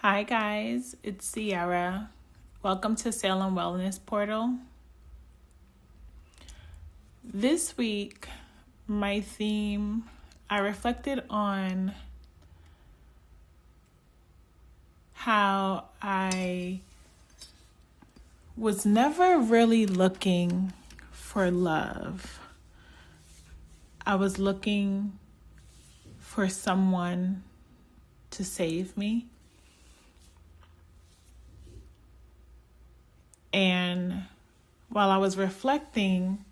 Hi guys, it's Sierra. Welcome to Salem Wellness Portal. This week, my theme, I reflected on how I was never really looking for love. I was looking for someone to save me. And while I was reflecting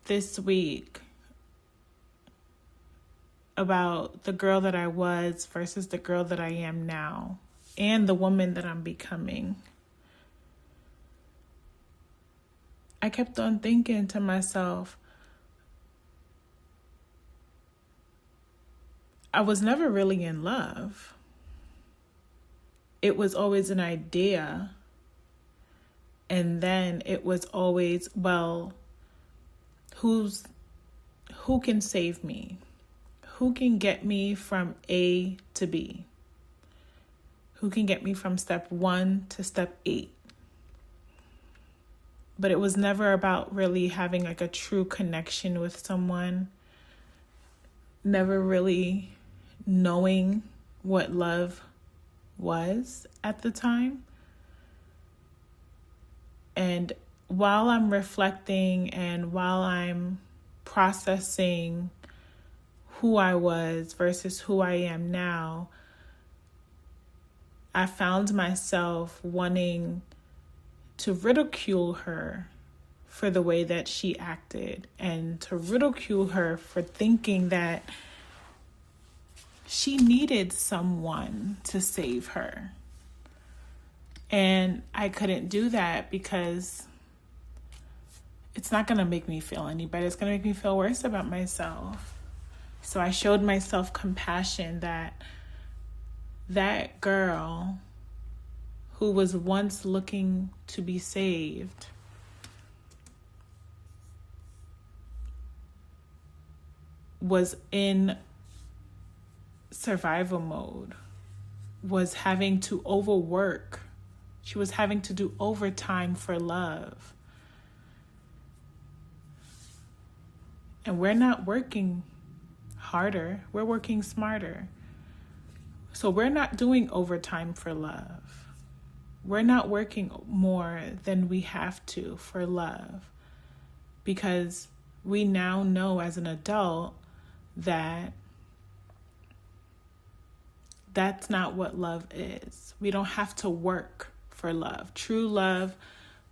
this week about the girl that I was versus the girl that I am now and the woman that I'm becoming, I kept on thinking to myself, I was never really in love. It was always an idea. And then it was always, well, who can save me? Who can get me from A to B? Who can get me from step 1 to step 8? But it was never about really having like a true connection with someone. Never really knowing what love was at the time. And while I'm reflecting and while I'm processing who I was versus who I am now, I found myself wanting to ridicule her for the way that she acted and to ridicule her for thinking that she needed someone to save her. And I couldn't do that because it's not going to make me feel any better. It's going to make me feel worse about myself. So I showed myself compassion that girl who was once looking to be saved was in survival mode, was having to overwork. She was having to do overtime for love. And we're not working harder. We're working smarter. So we're not doing overtime for love. We're not working more than we have to for love. Because we now know as an adult that that's not what love is. We don't have to work for love. True love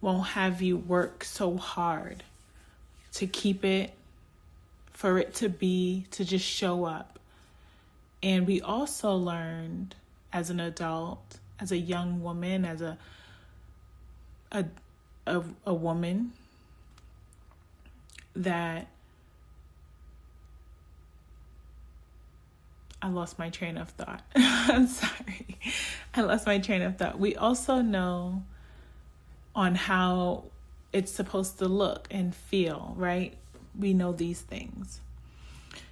won't have you work so hard to keep it, for it to be, to just show up. And we also learned as an adult, as a young woman, as a woman, that I lost my train of thought. I'm sorry. I lost my train of thought. We also know on how it's supposed to look and feel, right? We know these things.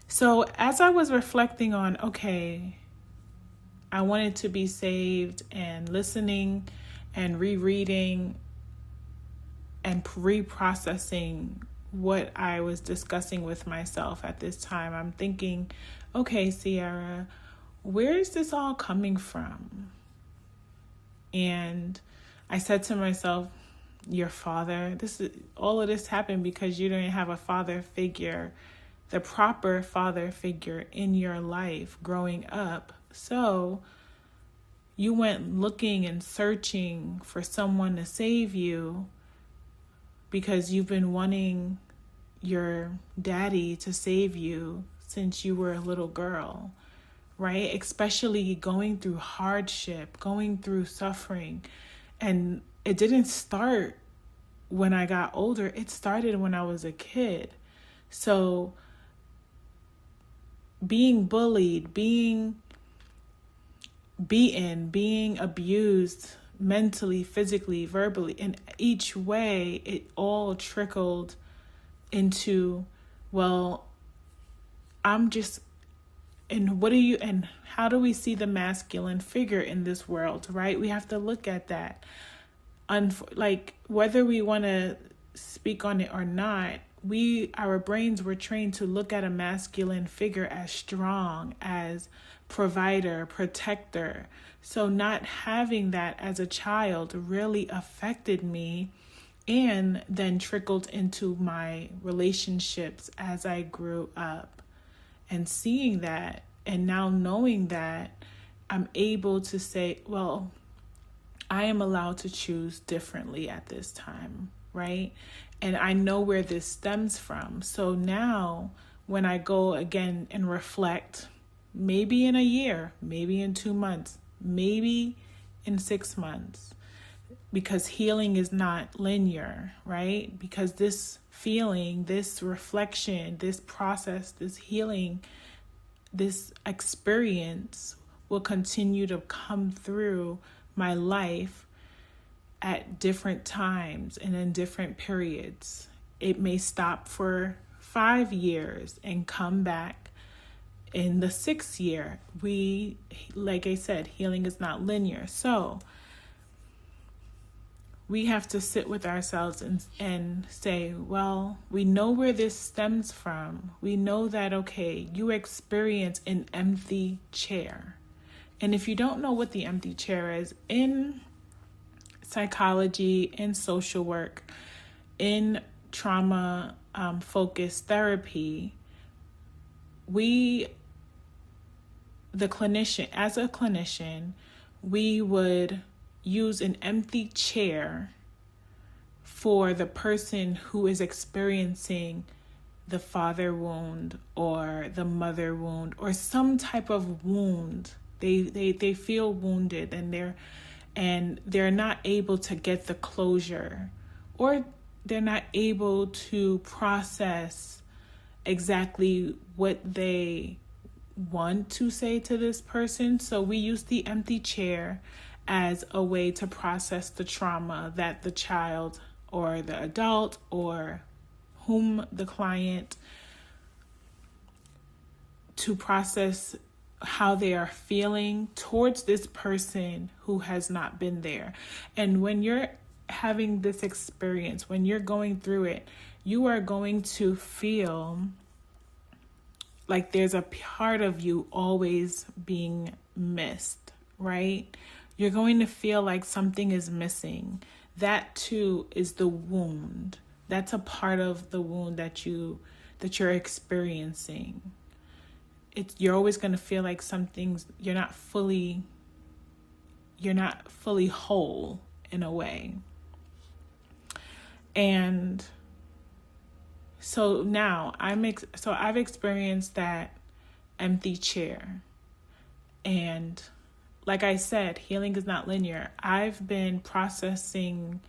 So as I was reflecting on, okay, I wanted to be saved, and listening and rereading and reprocessing what I was discussing with myself at this time, I'm thinking, okay, Sierra, where is this all coming from? And I said to myself, your father, all of this happened because you didn't have a father figure, the proper father figure in your life growing up. So you went looking and searching for someone to save you because you've been wanting your daddy to save you since you were a little girl, right? Especially going through hardship, going through suffering. And it didn't start when I got older. It started when I was a kid. So being bullied, being beaten, being abused mentally, physically, verbally, in each way, it all trickled into, well, I'm just and how do we see the masculine figure in this world, right? We have to look at that. Like, whether we want to speak on it or not, our brains were trained to look at a masculine figure as strong, as provider, protector. So not having that as a child really affected me, and then trickled into my relationships as I grew up. And seeing that, and now knowing that, I'm able to say, well, I am allowed to choose differently at this time, right? And I know where this stems from. So now when I go again and reflect, maybe in a year, maybe in 2 months, maybe in 6 months, because healing is not linear, right? Because this feeling, this reflection, this process, this healing, this experience will continue to come through my life at different times and in different periods. It may stop for 5 years and come back in the 6th year. Like I said, healing is not linear. So we have to sit with ourselves and say, well, we know where this stems from. We know that, okay, you experience an empty chair. And if you don't know what the empty chair is, in psychology, in social work, in trauma focused therapy, as a clinician, we would use an empty chair for the person who is experiencing the father wound or the mother wound or some type of wound. They feel wounded and they're not able to get the closure, or they're not able to process exactly what they want to say to this person. So we use the empty chair as a way to process the trauma that the child or the adult or whom the client, to process how they are feeling towards this person who has not been there. And when you're having this experience, when you're going through it, you are going to feel like there's a part of you always being missed, right? You're going to feel like something is missing. That too is the wound. That's a part of the wound that you're experiencing. You're always going to feel like you're not fully whole in a way. And so now I've experienced that empty chair. And like I said, healing is not linear. I've been processing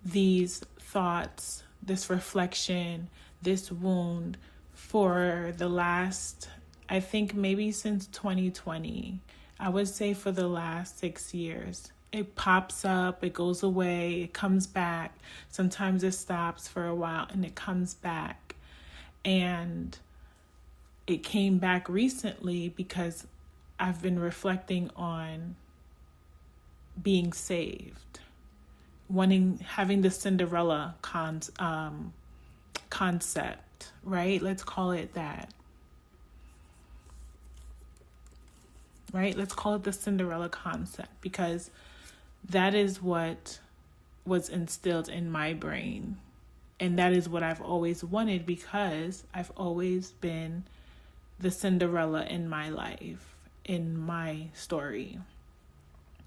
these thoughts, this reflection, this wound for the last, I think maybe since 2020. I would say for the last 6 years. It pops up, it goes away, it comes back. Sometimes it stops for a while and it comes back. And it came back recently because I've been reflecting on being saved, having the Cinderella concept, right? Let's call it that. Right? Let's call it the Cinderella concept, because that is what was instilled in my brain. And that is what I've always wanted, because I've always been the Cinderella in my life, in my story.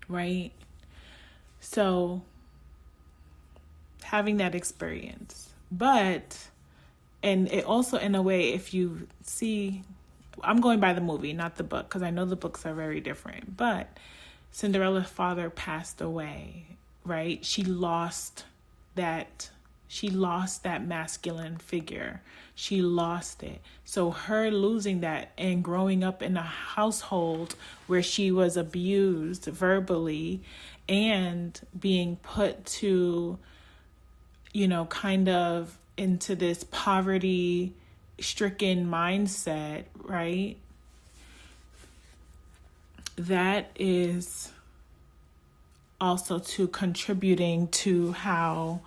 Right? So having that experience. And it also, in a way, if you see, I'm going by the movie, not the book, because I know the books are very different. But Cinderella's father passed away, right? She lost that masculine figure. She lost it. So her losing that and growing up in a household where she was abused verbally and being put to, kind of into this poverty-stricken mindset, right? that is also to contributing to how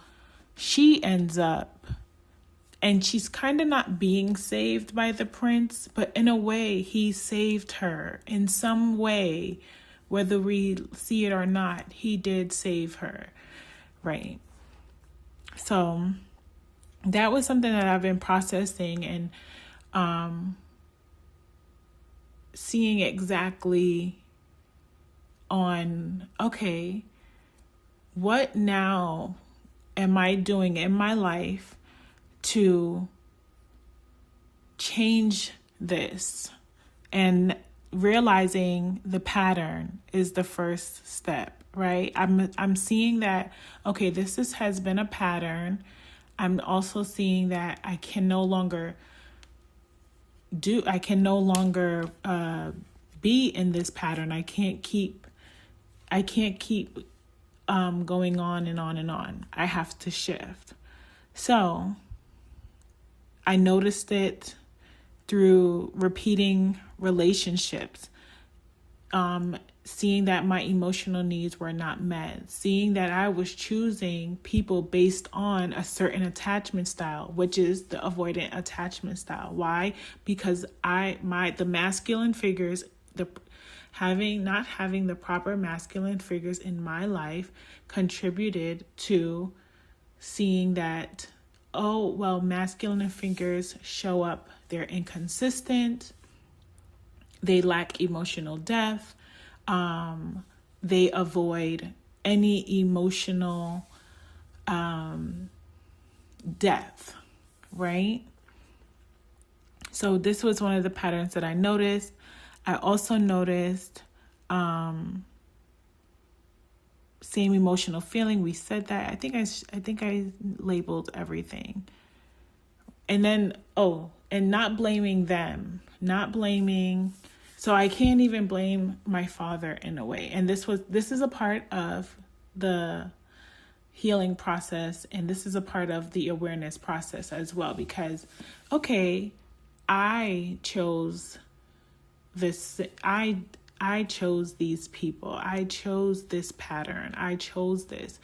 she ends up, and she's kind of not being saved by the prince, but in a way he saved her in some way, whether we see it or not. He did save her, right? So that was something that I've been processing and seeing exactly on, okay, what now am I doing in my life to change this? And realizing the pattern is the first step, right? I'm seeing that, okay, has been a pattern. I'm also seeing that I can no longer be in this pattern. I can't keep going on and on and on. I have to shift. So I noticed it through repeating relationships, seeing that my emotional needs were not met, seeing that I was choosing people based on a certain attachment style, which is the avoidant attachment style. Why? Because the masculine figures, not having the proper masculine figures in my life contributed to seeing that, oh, well, masculine figures show up, they're inconsistent, they lack emotional depth, they avoid any emotional depth, right? So this was one of the patterns that I noticed. I also noticed same emotional feeling. We said that. I think I labeled everything. And then, and not blaming them, so I can't even blame my father in a way. And this is a part of the healing process, and this is a part of the awareness process as well, because, okay, I chose this, I chose these people, I chose this pattern, I chose this.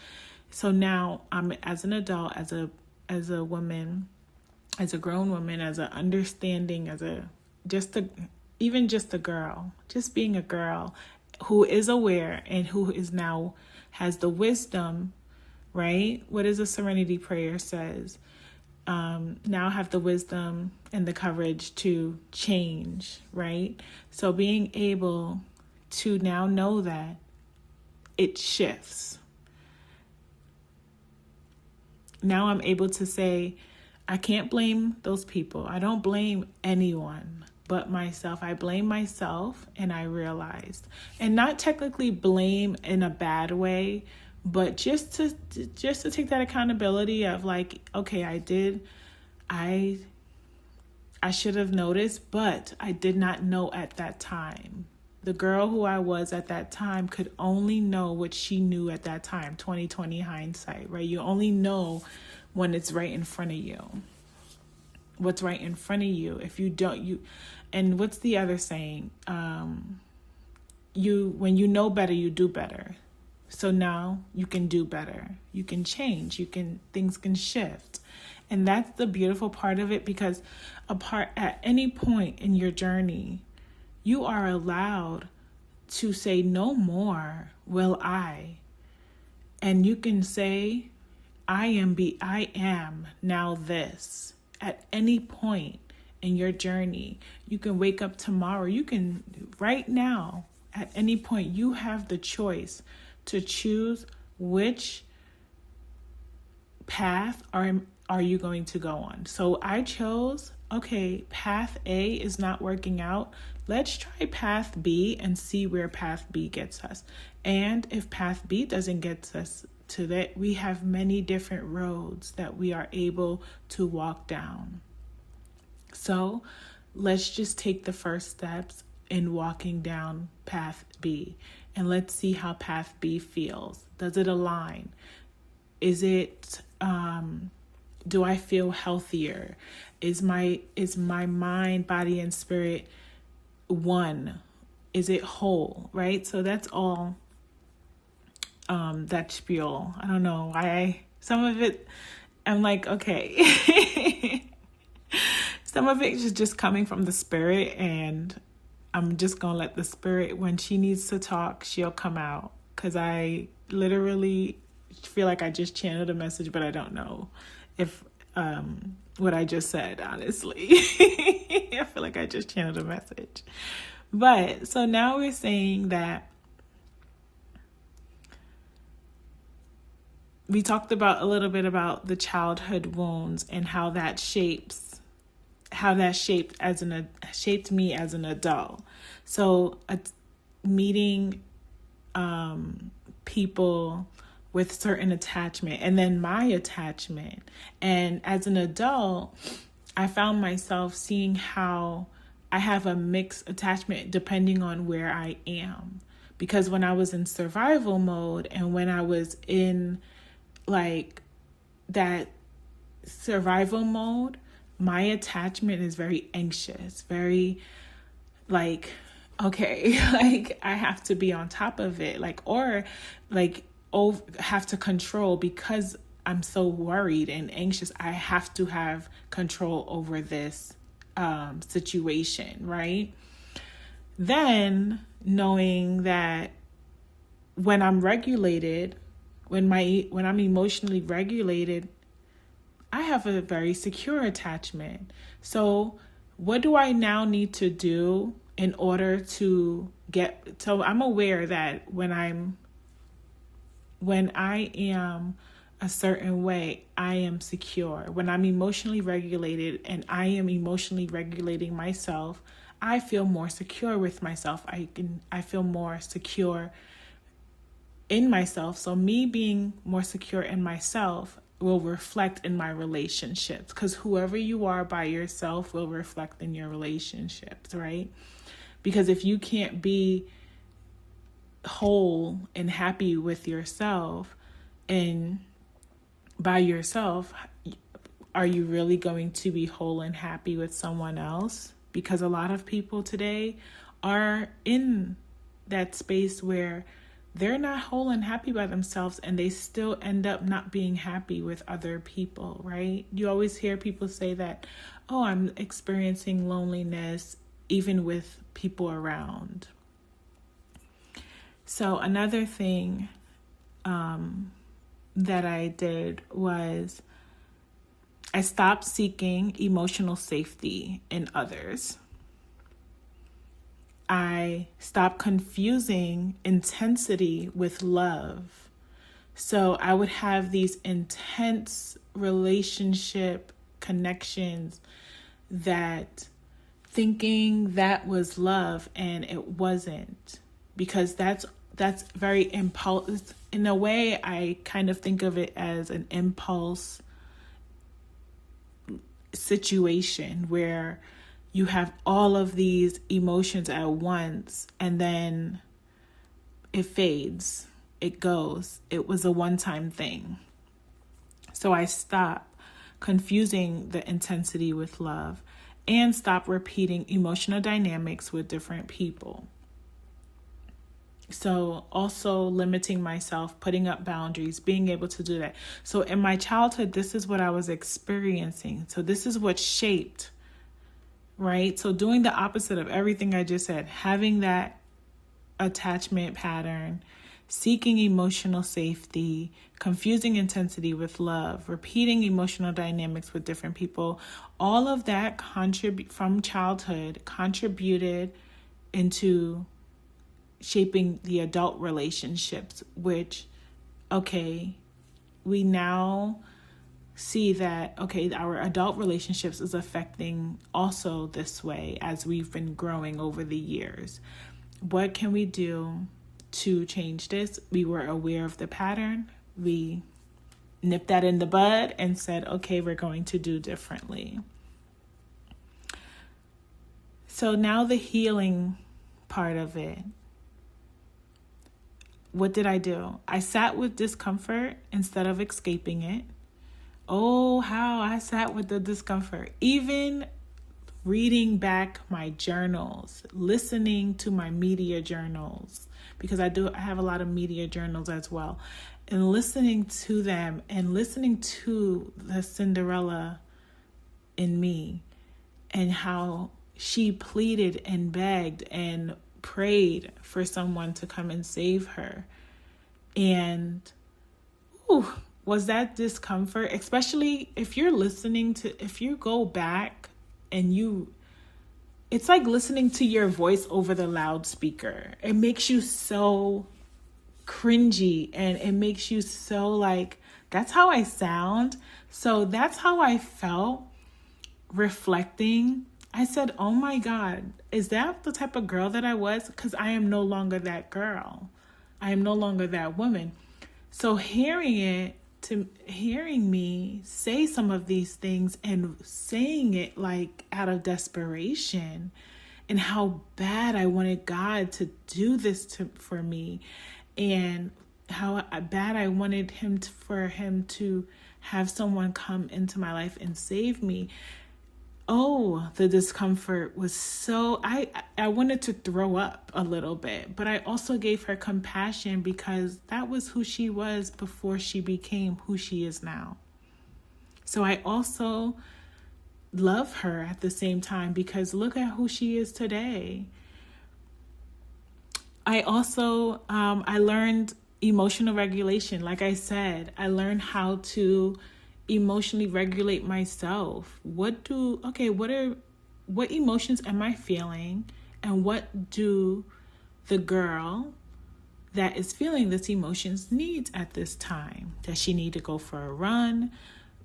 So now I'm, as an adult, as a woman, as a grown woman, as a understanding, even just a girl, just being a girl who is aware and who is now has the wisdom, right? What is a serenity prayer says? Now have the wisdom and the courage to change, right? So being able to now know that it shifts. Now I'm able to say, I can't blame those people. I don't blame anyone but myself. I blame myself, and I realized, and not technically blame in a bad way, but just to take that accountability of like, okay, I should have noticed, but I did not know at that time. The girl who I was at that time could only know what she knew at that time. 2020 hindsight, right? You only know when it's right in front of you. What's right in front of you. If you don't, and what's the other saying? When you know better, you do better. So now you can do better. You can change. Things can shift. And that's the beautiful part of it, because at any point in your journey, you are allowed to say, no more will I. And you can say, I am now this. At any point in your journey, you can wake up tomorrow. You can, right now, at any point, you have the choice to choose which path are you going to go on. So I chose, okay, path A is not working out. Let's try path B and see where path B gets us. And if path B doesn't get us to that, we have many different roads that we are able to walk down. So let's just take the first steps in walking down path B, and let's see how path B feels. Does it align? Is it, do I feel healthier? Is my mind, body, and spirit one? is it whole, right? So that's all that spiel. I don't know why some of it, I'm like, okay. Some of it is just coming from the spirit, and I'm just going to let the spirit, when she needs to talk, she'll come out. Because I literally feel like I just channeled a message, but I don't know if what I just said, honestly. I feel like I just channeled a message. But so now we're saying that we talked about a little bit about the childhood wounds and how that shaped me as an adult. So meeting people with certain attachment, and then my attachment. And as an adult, I found myself seeing how I have a mixed attachment depending on where I am. Because when I was in survival mode, and when I was in like that survival mode, my attachment is very anxious, very like, okay, like I have to be on top of it, have to control, because I'm so worried and anxious. I have to have control over this situation, right? Then knowing that when I'm regulated, when I'm emotionally regulated, I have a very secure attachment. So what do I now need to do in order to so I'm aware that when I am a certain way, I am secure. When I'm emotionally regulated and I am emotionally regulating myself, I feel more secure with myself. I feel more secure in myself. So me being more secure in myself will reflect in my relationships, because whoever you are by yourself will reflect in your relationships, right? Because if you can't be whole and happy with yourself and by yourself, are you really going to be whole and happy with someone else? Because a lot of people today are in that space where they're not whole and happy by themselves, and they still end up not being happy with other people, right? You always hear people say that, oh, I'm experiencing loneliness even with people around. So another thing that I did was I stopped seeking emotional safety in others. I stopped confusing intensity with love. So I would have these intense relationship connections that thinking that was love, and it wasn't, because that's very impulse. In a way, I kind of think of it as an impulse situation where you have all of these emotions at once, and then it fades, it goes. It was a one-time thing. So I stopped confusing the intensity with love and stop repeating emotional dynamics with different people. So also limiting myself, putting up boundaries, being able to do that. So in my childhood, this is what I was experiencing. So this is what shaped, right? So doing the opposite of everything I just said, having that attachment pattern, seeking emotional safety, confusing intensity with love, repeating emotional dynamics with different people, all of that from childhood contributed into shaping the adult relationships, which, okay, we now see that, okay, our adult relationships is affecting also this way as we've been growing over the years. What can we do to change this? We were aware of the pattern. We nipped that in the bud and said, okay, we're going to do differently. So now the healing part of it. What did I do? I sat with discomfort instead of escaping it. Oh, how I sat with the discomfort. Even reading back my journals, listening to my media journals, because I have a lot of media journals as well, and listening to them and listening to the Cinderella in me and how she pleaded and begged and prayed for someone to come and save her. And was that discomfort, especially if you're if you go back and it's like listening to your voice over the loudspeaker. It makes you so cringy and it makes you so like, that's how I sound. So that's how I felt reflecting. I said, oh my God, is that the type of girl that I was? Because I am no longer that girl. I am no longer that woman. So hearing me say some of these things and saying it like out of desperation, and how bad I wanted God to do this for me, and how bad I wanted for him to have someone come into my life and save me. Oh, the discomfort was so, I wanted to throw up a little bit, but I also gave her compassion because that was who she was before she became who she is now. So I also love her at the same time because look at who she is today. I also, I learned emotional regulation. Like I said, I learned how to emotionally regulate myself. What emotions am I feeling, and what do the girl that is feeling this emotions needs at this time? Does she need to go for a run?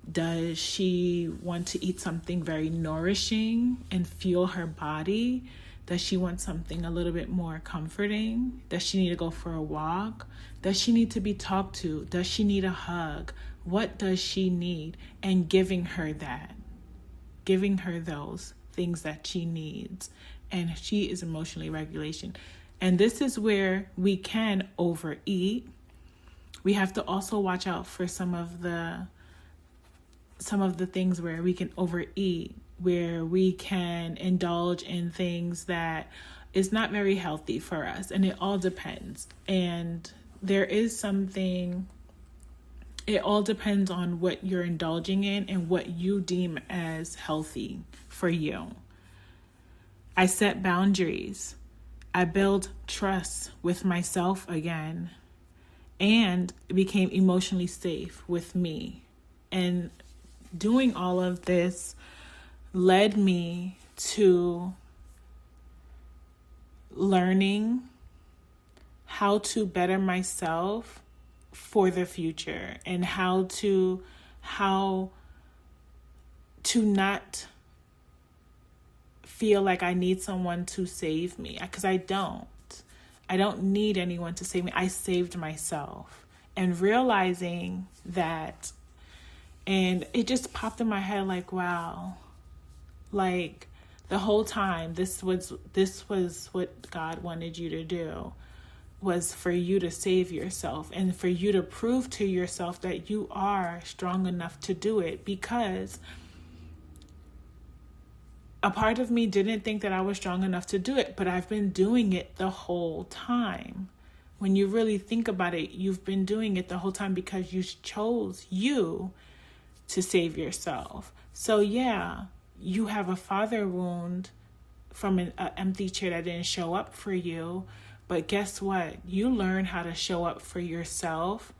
Does she want to eat something very nourishing and fuel her body? Does she want something a little bit more comforting? Does she need to go for a walk? Does she need to be talked to? Does she need a hug? What does she need? And giving her those things that she needs. And she is emotionally regulation. And this is where we can overeat. We have to also watch out for some of the things where we can overeat, where we can indulge in things that is not very healthy for us. And it all depends. And there is something, it all depends on what you're indulging in and what you deem as healthy for you. I set boundaries. I built trust with myself again and became emotionally safe with me. And doing all of this led me to learning how to better myself for the future, and how to not feel like I need someone to save me, because I don't need anyone to save me. I saved myself. And realizing that, and it just popped in my head like, wow, like the whole time this was what God wanted you to do, was for you to save yourself and for you to prove to yourself that you are strong enough to do it. Because a part of me didn't think that I was strong enough to do it, but I've been doing it the whole time. When you really think about it, you've been doing it the whole time because you chose you to save yourself. So yeah, you have a father wound from an empty chair that didn't show up for you. But guess what? You learned how to show up for yourself,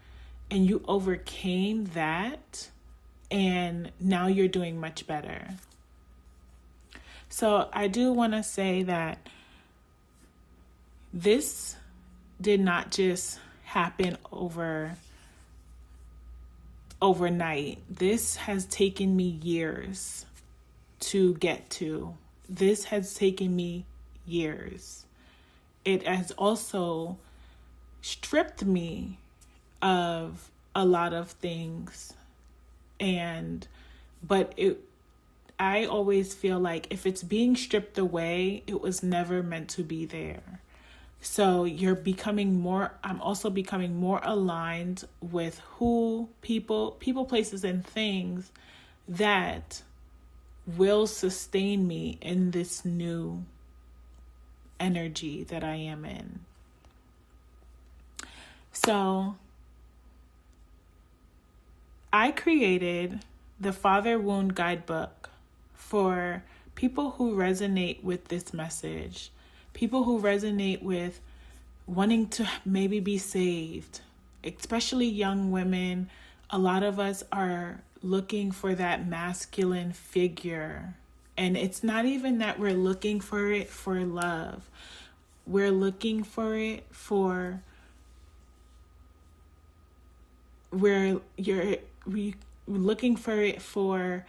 and you overcame that, and now you're doing much better. So I do want to say that this did not just happen overnight. This has taken me years to get to. This has taken me years. It has also stripped me of a lot of things. But I always feel like if it's being stripped away, it was never meant to be there. So I'm also becoming more aligned with who people, places, and things that will sustain me in this new energy that I am in. So I created the Father Wound Guidebook for people who resonate with this message, people who resonate with wanting to maybe be saved, especially young women. A lot of us are looking for that masculine figure. And it's not even that we're looking for it for love. We're looking for it for we're looking for it for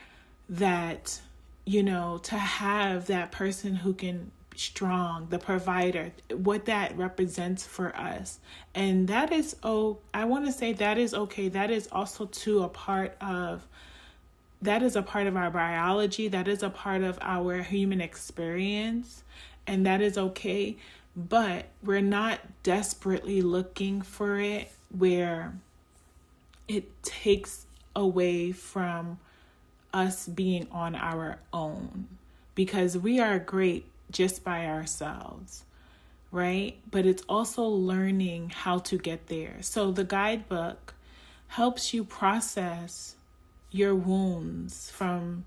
that, to have that person who can be strong, the provider, what that represents for us. And that is, I want to say that is okay. That is also a part of our biology. That is a part of our human experience. And that is okay. But we're not desperately looking for it where it takes away from us being on our own, because we are great just by ourselves, right? But it's also learning how to get there. So the guidebook helps you process your wounds from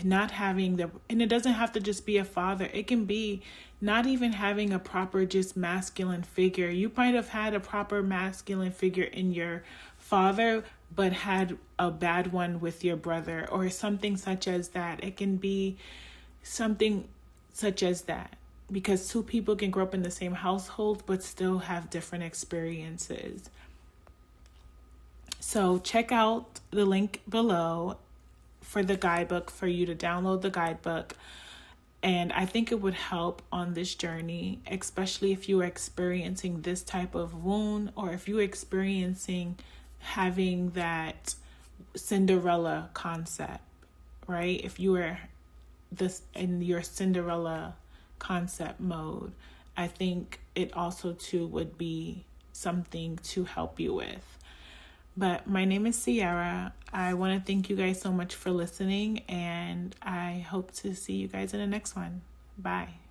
not having and it doesn't have to just be a father. It can be not even having a proper just masculine figure. You might have had a proper masculine figure in your father, but had a bad one with your brother, or something such as that. It can be something such as that, because two people can grow up in the same household but still have different experiences. So check out the link below for the guidebook, for you to download the guidebook. And I think it would help on this journey, especially if you are experiencing this type of wound, or if you're experiencing having that Cinderella concept, right? If you are in your Cinderella concept mode, I think it also too would be something to help you with. But my name is Sierra. I want to thank you guys so much for listening, and I hope to see you guys in the next one. Bye.